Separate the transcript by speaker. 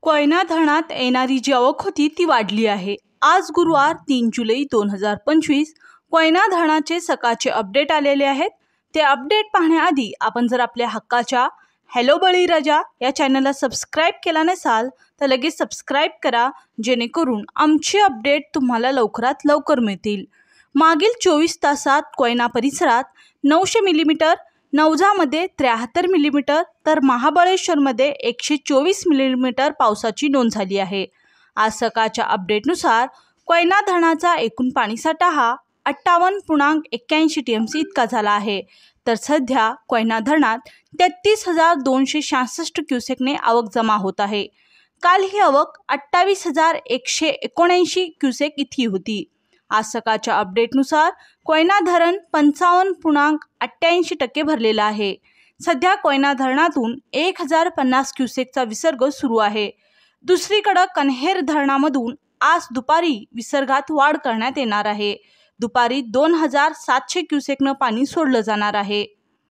Speaker 1: कोयना धरणात येणारी जी आवक होती ती वाढली आहे। आज गुरुवार 3 जुलै 2025 कोयना धरणाचे सकाळचे अपडेट आलेले आहेत। ते अपडेट पाहण्याआधी आपण जर आपल्या हक्काच्या हॅलो बळीराजा या चॅनलला सबस्क्राइब केला नसाल तर लगेच सबस्क्राइब करा, जेणेकरून आमचे अपडेट तुम्हाला लवकरात लवकर मिळतील। मागील 24 तासात कोयना परिसरात 900 मिलीमीटर, नवजामध्ये 73 मिलीमीटर तर महाबळेश्वरमध्ये 124 मिलीमीटर पावसाची नोंद झाली आहे। आज सकाळच्या अपडेटनुसार कोयना धरणाचा एकूण पाणीसाठा हा 58.81 टीएमसी इतका झाला आहे। तर सध्या कोयना धरणात 33,266 क्युसेकने आवक जमा होत आहे। काल ही आवक 28,179 क्युसेक इतकी होती। आज सकाळच्या अपडेटनुसार कोयना धरण 55.88% भरलेला आहे। सध्या कोयना धरणातून 1050 क्युसेकचा विसर्ग सुरू आहे। दुसरीकडे कन्हेर धरणामधून आज दुपारी विसर्गात वाढ करण्यात येणार आहे। दुपारी 2700 क्युसेकनं पाणी सोडलं जाणार आहे।